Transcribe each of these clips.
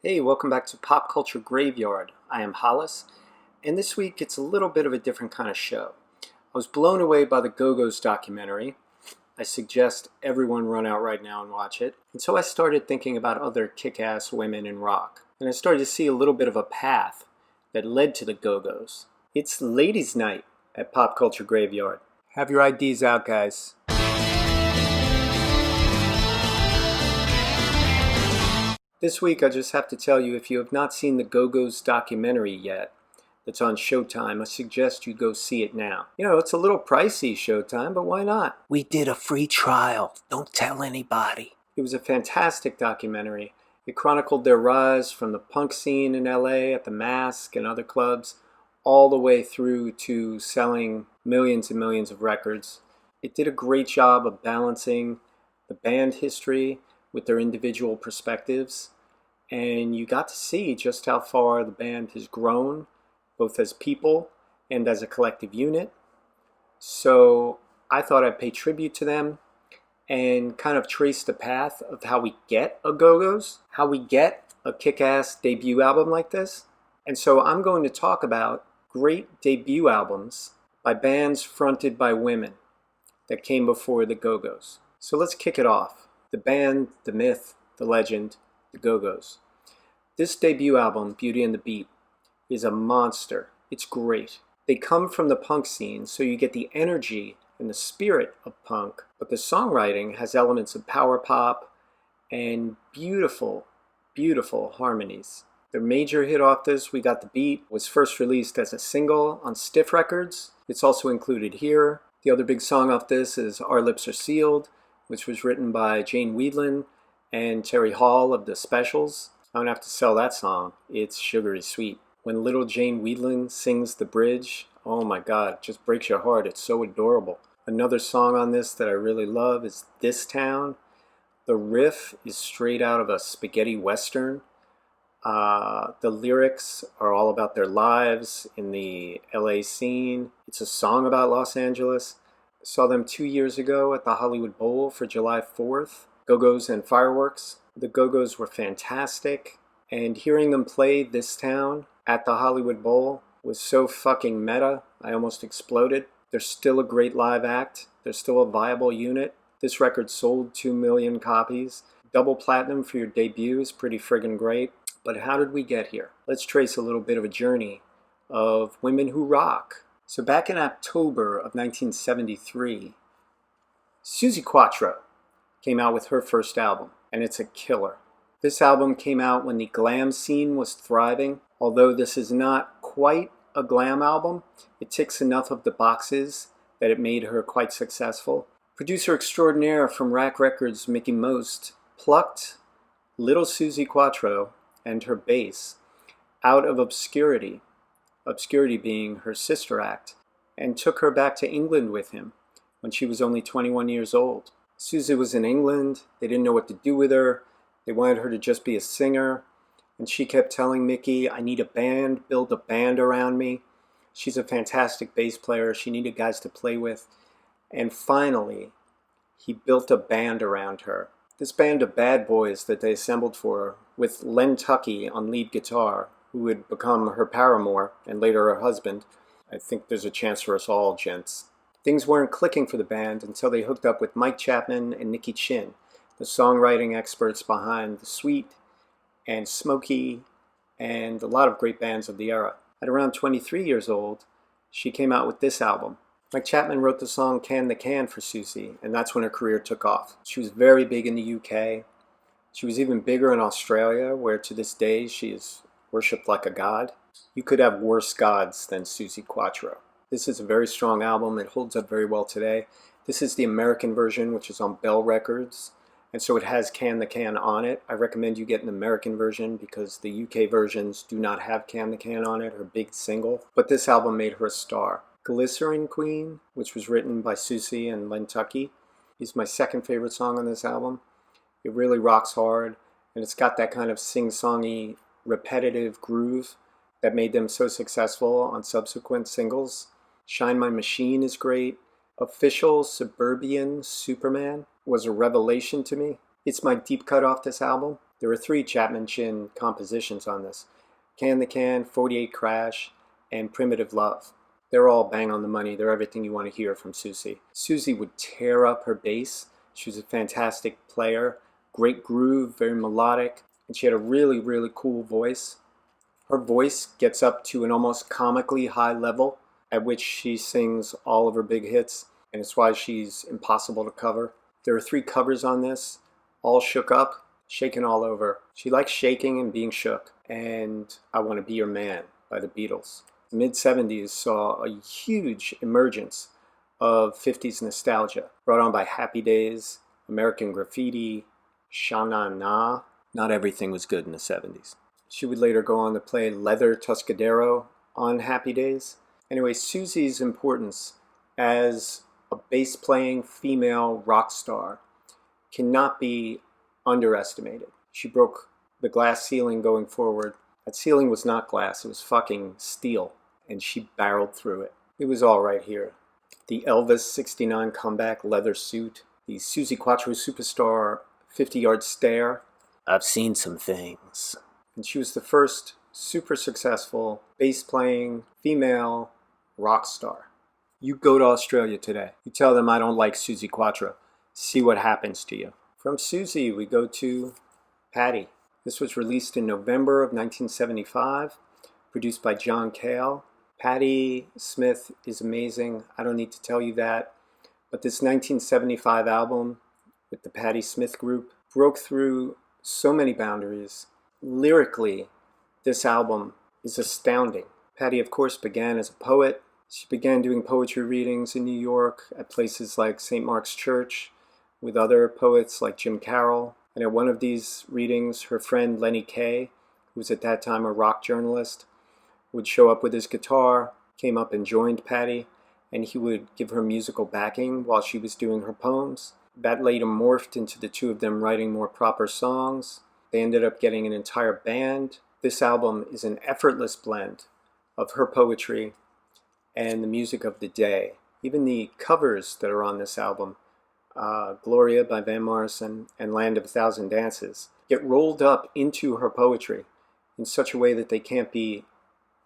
Hey, welcome back to Pop Culture Graveyard. I am Hollis, and this week it's a little bit of a different kind of show. I was blown away by the GoGos documentary. I suggest everyone run out right now and watch it. And so I started thinking about other kick-ass women in rock. And I started to see a little bit of a path that led to the GoGos. It's Ladies' Night at Pop Culture Graveyard. Have your IDs out, guys. This week I just have to tell you, if you have not seen the GoGos documentary yet, that's on Showtime, I suggest you go see it now. You know, it's a little pricey, Showtime, but why not? We did a free trial. Don't tell anybody. It was a fantastic documentary. It chronicled their rise from the punk scene in LA at the Mask and other clubs, all the way through to selling millions and millions of records. It did a great job of balancing the band history with their individual perspectives, and you got to see just how far the band has grown, both as people and as a collective unit. So I thought I'd pay tribute to them and kind of trace the path of how we get a Go-Go's, how we get a kick-ass debut album like this. And so I'm going to talk about great debut albums by bands fronted by women that came before the Go-Go's. So let's kick it off. The band, the myth, the legend, the Go-Go's. This debut album, Beauty and the Beat, is a monster. It's great. They come from the punk scene, so you get the energy and the spirit of punk, but the songwriting has elements of power pop and beautiful, beautiful harmonies. Their major hit off this, We Got the Beat, was first released as a single on Stiff Records. It's also included here. The other big song off this is Our Lips Are Sealed, which was written by Jane Wiedlin and Terry Hall of The Specials. I don't have to sell that song. It's sugary sweet. When little Jane Wiedlin sings the bridge, oh my God, it just breaks your heart. It's so adorable. Another song on this that I really love is This Town. The riff is straight out of a spaghetti western. The lyrics are all about their lives in the LA scene. It's a song about Los Angeles. Saw them 2 years ago at the Hollywood Bowl for July 4th. Go-Go's and fireworks. The Go-Go's were fantastic. And hearing them play This Town at the Hollywood Bowl was so fucking meta, I almost exploded. They're still a great live act. They're still a viable unit. This record sold 2 million copies. Double platinum for your debut is pretty friggin' great. But how did we get here? Let's trace a little bit of a journey of women who rock. So back in October of 1973, Suzie Quatro came out with her first album, and it's a killer. This album came out when the glam scene was thriving. Although this is not quite a glam album, it ticks enough of the boxes that it made her quite successful. Producer extraordinaire from Rack Records, Mickey Most, plucked little Suzie Quatro and her bass out of obscurity being her sister act, and took her back to England with him when she was only 21 years old. Suzie was in England. They didn't know what to do with her. They wanted her to just be a singer, and she kept telling Mickey, I need a band, build a band around me. She's a fantastic bass player. She needed guys to play with. And finally, he built a band around her. This band of bad boys that they assembled for her, with Len Tucky on lead guitar, who would become her paramour and later her husband. I think there's a chance for us all, gents. Things weren't clicking for the band until they hooked up with Mike Chapman and Nicky Chin, the songwriting experts behind The Sweet and Smokey and a lot of great bands of the era. At around 23 years old, she came out with this album. Mike Chapman wrote the song Can the Can for Suzie, and that's when her career took off. She was very big in the UK. She was even bigger in Australia, where to this day she is worshipped like a god. You could have worse gods than Suzie Quatro. This is a very strong album. It holds up very well today. This is the American version, which is on Bell Records, and so it has Can the Can on it. I recommend you get an American version because the UK versions do not have Can the Can on it, her big single. But this album made her a star. Glycerin Queen, which was written by Suzie and Len Tucky, is my second favorite song on this album. It really rocks hard, and it's got that kind of sing-songy, repetitive groove that made them so successful on subsequent singles. Shine My Machine is great. Official Suburban Superman was a revelation to me. It's my deep cut off this album. There were 3 Chapman Chin compositions on this: Can the Can, 48 Crash, and Primitive Love. They're all bang on the money. They're everything you want to hear from Suzie. Suzie would tear up her bass. She was a fantastic player, great groove, very melodic, and she had a really, really cool voice. Her voice gets up to an almost comically high level at which she sings all of her big hits, and it's why she's impossible to cover. There are 3 covers on this, all shook up, shaken all over. She likes shaking and being shook, and I Want to Be Your Man by the Beatles. The mid-70s saw a huge emergence of 50s nostalgia, brought on by Happy Days, American Graffiti, Sha Na Na. Not everything was good in the 70s. She would later go on to play Leather Tuscadero on Happy Days. Anyway, Suzie's importance as a bass-playing female rock star cannot be underestimated. She broke the glass ceiling going forward. That ceiling was not glass, it was fucking steel, and she barreled through it. It was all right here. The Elvis 69 comeback leather suit, the Suzie Quatro Superstar 50-yard stare. I've seen some things. And she was the first super successful bass-playing female rock star. You go to Australia today. You tell them I don't like Suzie Quatro. See what happens to you. From Suzie, we go to Patti. This was released in November of 1975, produced by John Cale. Patti Smith is amazing. I don't need to tell you that. But this 1975 album with the Patti Smith Group broke through so many boundaries. Lyrically, this album is astounding. Patti, of course, began as a poet. She began doing poetry readings in New York at places like St. Mark's Church with other poets like Jim Carroll. And at one of these readings, her friend Lenny Kaye, who was at that time a rock journalist, would show up with his guitar, came up and joined Patti, and he would give her musical backing while she was doing her poems. That later morphed into the 2 of them writing more proper songs. They ended up getting an entire band. This album is an effortless blend of her poetry and the music of the day. Even the covers that are on this album, Gloria by Van Morrison and Land of a Thousand Dances, get rolled up into her poetry in such a way that they can't be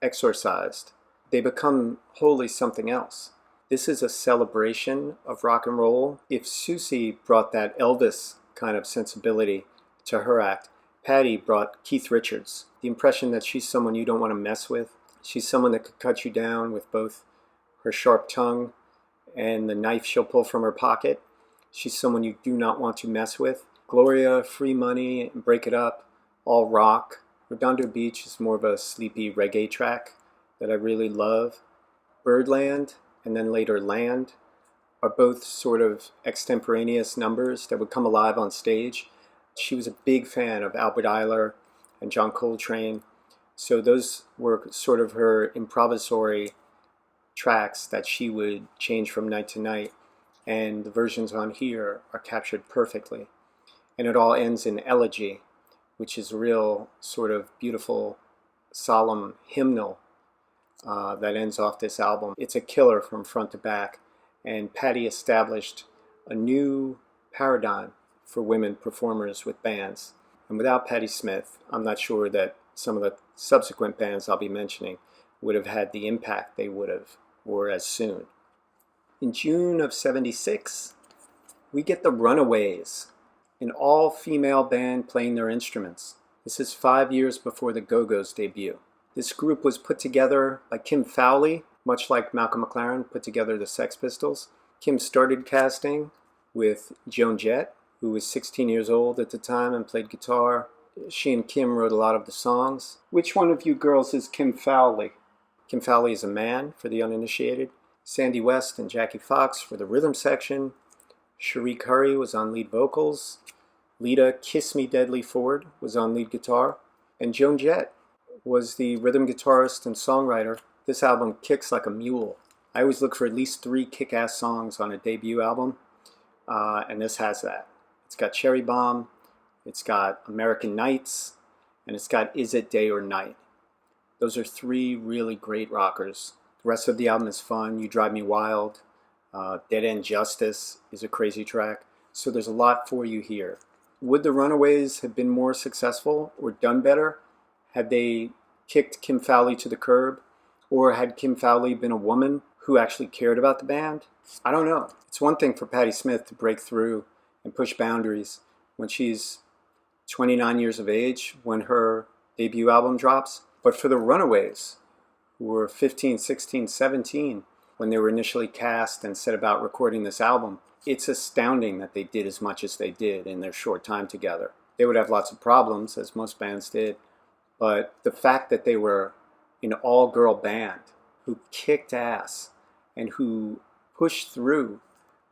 exorcised. They become wholly something else. This is a celebration of rock and roll. If Suzie brought that Elvis kind of sensibility to her act, Patti brought Keith Richards. The impression that she's someone you don't want to mess with. She's someone that could cut you down with both her sharp tongue and the knife she'll pull from her pocket. She's someone you do not want to mess with. Gloria, Free Money, Break It Up, all rock. Redondo Beach is more of a sleepy reggae track that I really love. Birdland and then later Land are both sort of extemporaneous numbers that would come alive on stage. She was a big fan of Albert Ayler and John Coltrane, so those were sort of her improvisatory tracks that she would change from night to night, and the versions on here are captured perfectly. And it all ends in Elegy, which is a real sort of beautiful, solemn hymnal that ends off this album. It's a killer from front to back, and Patti established a new paradigm for women performers with bands. And without Patti Smith, I'm not sure that some of the subsequent bands I'll be mentioning would have had the impact they would have, or as soon. In June of '76, we get the Runaways, an all-female band playing their instruments. This is 5 years before the GoGos debut. This group was put together by Kim Fowley, much like Malcolm McLaren put together the Sex Pistols. Kim started casting with Joan Jett, who was 16 years old at the time and played guitar. She and Kim wrote a lot of the songs. Which one of you girls is Kim Fowley? Kim Fowley is a man, for the uninitiated. Sandy West and Jackie Fox for the rhythm section. Cherie Curry was on lead vocals. Lita Kiss Me Deadly Ford was on lead guitar. And Joan Jett was the rhythm guitarist and songwriter. This album kicks like a mule. I always look for at least 3 kick-ass songs on a debut album, and this has that. It's got Cherry Bomb, it's got American Nights, and it's got Is It Day or Night. Those are 3 really great rockers. The rest of the album is fun. You Drive Me Wild. Dead End Justice is a crazy track. So there's a lot for you here. Would the Runaways have been more successful or done better had they kicked Kim Fowley to the curb? Or had Kim Fowley been a woman who actually cared about the band? I don't know. It's one thing for Patti Smith to break through and push boundaries when she's 29 years of age when her debut album drops. But for the Runaways, who were 15, 16, 17 when they were initially cast and set about recording this album, it's astounding that they did as much as they did in their short time together. They would have lots of problems, as most bands did, but the fact that they were an all-girl band who kicked ass and who pushed through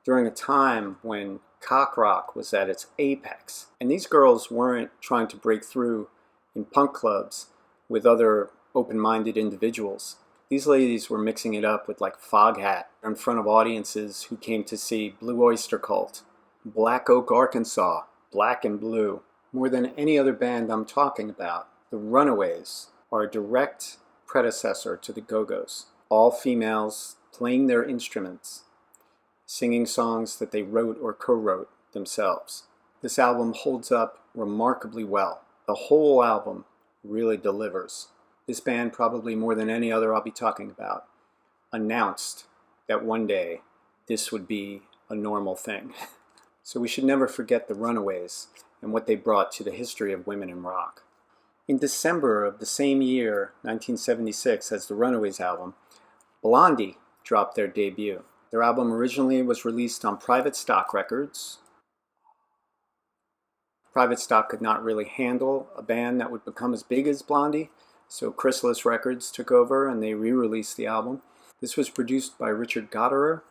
during a time when cock rock was at its apex. And these girls weren't trying to break through in punk clubs with other open-minded individuals. These ladies were mixing it up with like Foghat in front of audiences who came to see Blue Oyster Cult, Black Oak, Arkansas, Black and Blue. More than any other band I'm talking about, the Runaways are a direct predecessor to the GoGos. All females playing their instruments, singing songs that they wrote or co-wrote themselves. This album holds up remarkably well. The whole album really delivers. This band, probably more than any other I'll be talking about, announced that one day this would be a normal thing. So we should never forget the Runaways and what they brought to the history of women in rock. In December of the same year, 1976, as the Runaways album, Blondie dropped their debut. Their album originally was released on Private Stock Records. Private Stock could not really handle a band that would become as big as Blondie, so Chrysalis Records took over and they re-released the album. This was produced by Richard Gottehrer.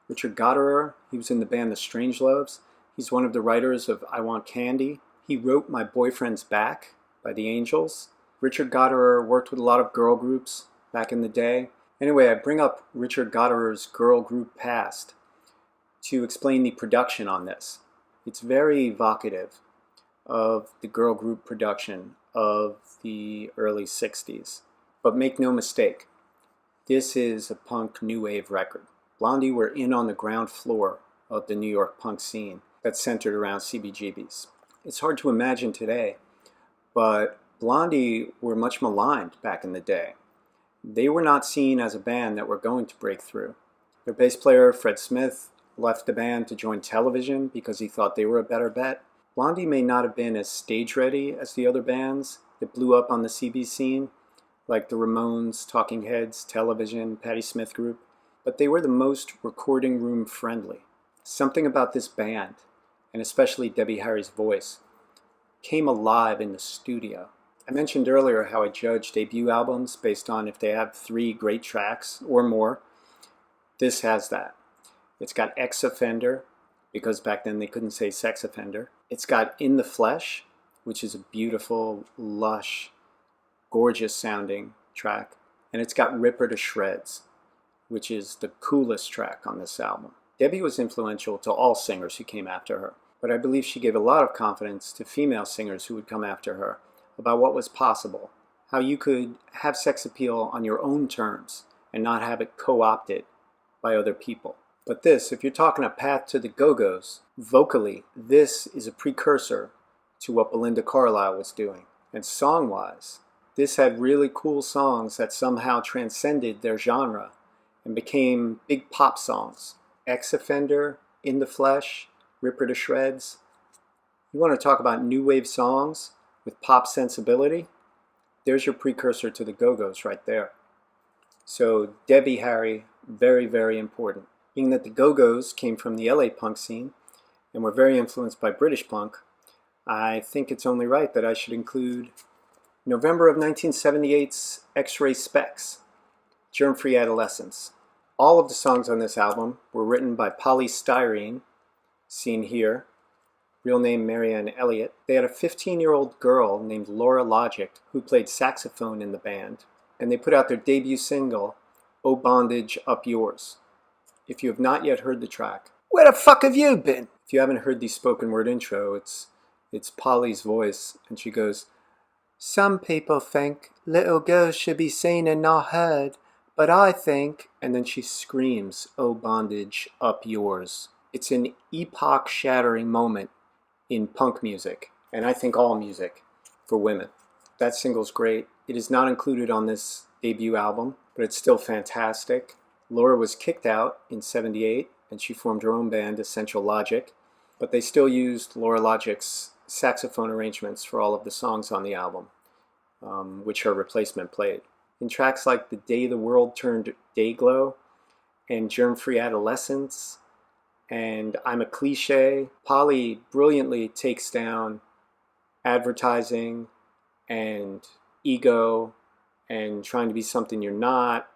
Richard Gottehrer, he was in the band The Strangeloves. He's one of the writers of I Want Candy. He wrote My Boyfriend's Back by the Angels. Richard Gottehrer worked with a lot of girl groups back in the day. Anyway, I bring up Richard Gottherer's girl group past to explain the production on this. It's very evocative of the girl group production of the early 60s. But make no mistake, this is a punk new wave record. Blondie were in on the ground floor of the New York punk scene that's centered around CBGBs. It's hard to imagine today, but Blondie were much maligned back in the day. They were not seen as a band that were going to break through. Their bass player, Fred Smith, left the band to join Television because he thought they were a better bet. Blondie may not have been as stage ready as the other bands that blew up on the CB scene, like the Ramones, Talking Heads, Television, Patti Smith Group, but they were the most recording room friendly. Something about this band, and especially Debbie Harry's voice, came alive in the studio. I mentioned earlier how I judge debut albums based on if they have 3 great tracks or more. This has that. It's got Ex Offender, because back then they couldn't say sex offender. It's got In the Flesh, which is a beautiful, lush, gorgeous sounding track. And it's got Ripper to Shreds, which is the coolest track on this album. Debbie was influential to all singers who came after her, but I believe she gave a lot of confidence to female singers who would come after her about what was possible, how you could have sex appeal on your own terms and not have it co-opted by other people. But this, if you're talking a path to the Go-Go's, vocally, this is a precursor to what Belinda Carlisle was doing. And song-wise, this had really cool songs that somehow transcended their genre and became big pop songs. Ex Offender, In the Flesh, Ripper to Shreds. You want to talk about new wave songs with pop sensibility? There's your precursor to the Go-Go's right there. So Debbie Harry, very, very important. Being that the Go-Go's came from the LA punk scene and were very influenced by British punk, I think it's only right that I should include November of 1978's X-Ray Spex, Germ-Free Adolescence. All of the songs on this album were written by Polystyrene, seen here, real name Marianne Elliott. They had a 15-year-old girl named Laura Logic who played saxophone in the band, and they put out their debut single, Oh Bondage, Up Yours. If you have not yet heard the track, where the fuck have you been? If you haven't heard the spoken word intro, it's Polly's voice, and she goes, some people think little girls should be seen and not heard, but I think, and then she screams, oh bondage, up yours. It's an epoch-shattering moment in punk music, and I think all music for women. That single's great. It is not included on this debut album, but it's still fantastic. Laura was kicked out in '78, and she formed her own band, Essential Logic, but they still used Laura Logic's saxophone arrangements for all of the songs on the album, which her replacement played. In tracks like The Day the World Turned Dayglow and Germ-Free Adolescence and I'm a Cliche, Polly brilliantly takes down advertising and ego and trying to be something you're not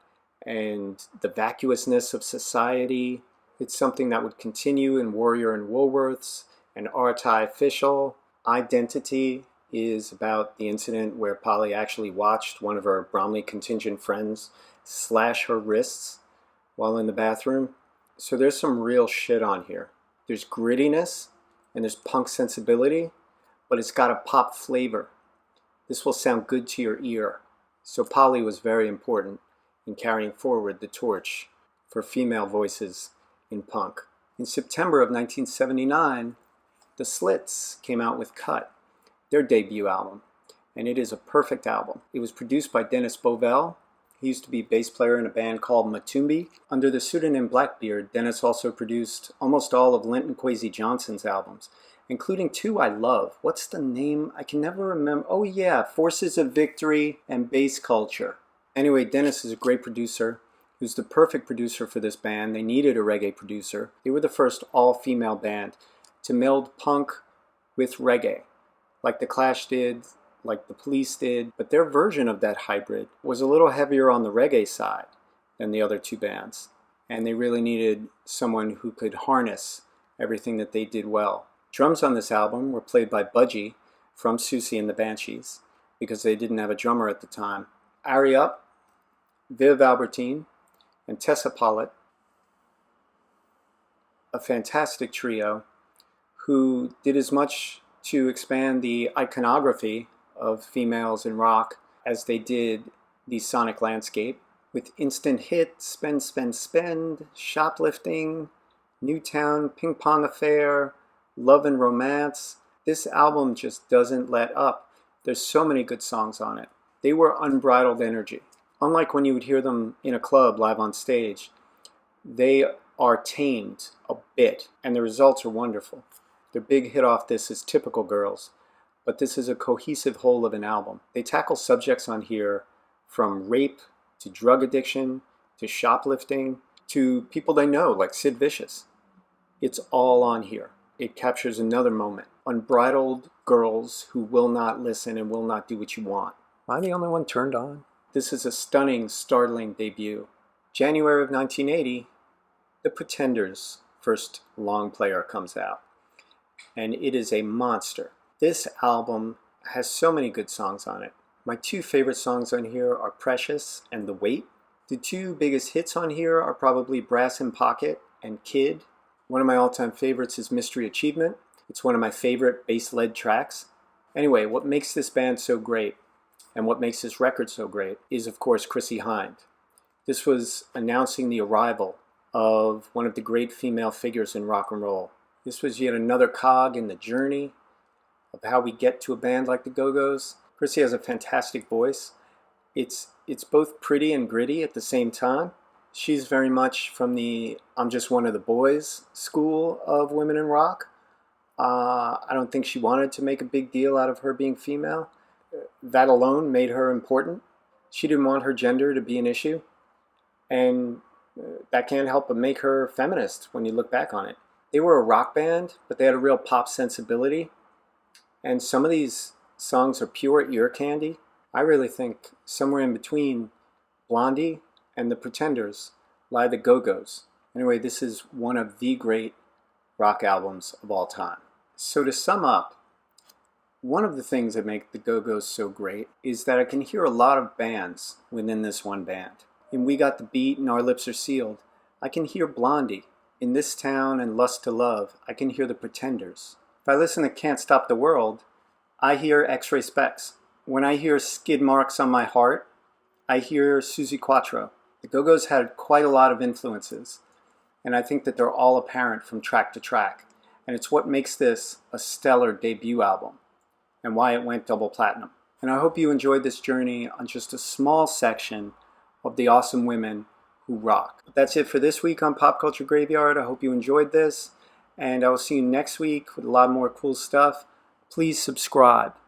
and the vacuousness of society. It's something that would continue in Warrior and Woolworths and R.T.I. Official. Identity is about the incident where Polly actually watched one of her Bromley contingent friends slash her wrists while in the bathroom. So there's some real shit on here. There's grittiness and there's punk sensibility, but it's got a pop flavor. This will sound good to your ear. So Polly was very important in carrying forward the torch for female voices in punk. In September of 1979, the Slits came out with Cut, their debut album, and it is a perfect album. It was produced by Dennis Bovell. He used to be bass player in a band called Matumbi. Under the pseudonym Blackbeard, Dennis also produced almost all of Linton Kwesi Johnson's albums, including two I love. What's the name? I can never remember. Oh yeah, Forces of Victory and Bass Culture. Anyway, Dennis is a great producer. He was the perfect producer for this band. They needed a reggae producer. They were the first all-female band to meld punk with reggae, like The Clash did, like the Police did, but their version of that hybrid was a little heavier on the reggae side than the other two bands, and they really needed someone who could harness everything that they did well. Drums on this album were played by Budgie from Susie and the Banshees, because they didn't have a drummer at the time. Ari Up, Viv Albertine, and Tessa Pollitt, a fantastic trio who did as much to expand the iconography of females in rock as they did the sonic landscape, with instant hits, Spend, Spend, Spend, Shoplifting, Newtown, Ping Pong Affair, Love and Romance. This album just doesn't let up. There's so many good songs on it. They were unbridled energy. Unlike when you would hear them in a club live on stage, they are tamed a bit, and the results are wonderful. Their big hit off this is Typical Girls, but this is a cohesive whole of an album. They tackle subjects on here from rape to drug addiction to shoplifting to people they know like Sid Vicious. It's all on here. It captures another moment. Unbridled girls who will not listen and will not do what you want. Am I the only one turned on? This is a stunning, startling debut. January of 1980, The Pretenders' first long player comes out, and it is a monster. This album has so many good songs on it. My two favorite songs on here are Precious and The Weight. The two biggest hits on here are probably Brass in Pocket and Kid. One of my all-time favorites is Mystery Achievement. It's one of my favorite bass-led tracks. Anyway, what makes this band so great and what makes this record so great is, of course, Chrissie Hynde. This was announcing the arrival of one of the great female figures in rock and roll. This was yet another cog in the journey of how we get to a band like the Go-Go's. Chrissie has a fantastic voice. It's both pretty and gritty at the same time. She's very much from the I'm just one of the boys school of women in rock. I don't think she wanted to make a big deal out of her being female. That alone made her important. She didn't want her gender to be an issue. And that can't help but make her feminist when you look back on it. They were a rock band, but they had a real pop sensibility. And some of these songs are pure ear candy. I really think somewhere in between Blondie and the Pretenders lie the Go-Go's. Anyway, this is one of the great rock albums of all time. So to sum up, one of the things that make the Go-Go's so great is that I can hear a lot of bands within this one band. In We Got the Beat and Our Lips Are Sealed, I can hear Blondie. In This Town and Lust to Love, I can hear the Pretenders. If I listen to Can't Stop the World, I hear X-Ray Spex. When I hear Skid Marks on My Heart, I hear Suzie Quatro. The Go-Go's had quite a lot of influences, and I think that they're all apparent from track to track. and it's what makes this a stellar debut album and why it went double platinum. And I hope you enjoyed this journey on just a small section of the awesome women who rock. That's it for this week on Pop Culture Graveyard. I hope you enjoyed this, and I will see you next week with a lot more cool stuff. Please subscribe.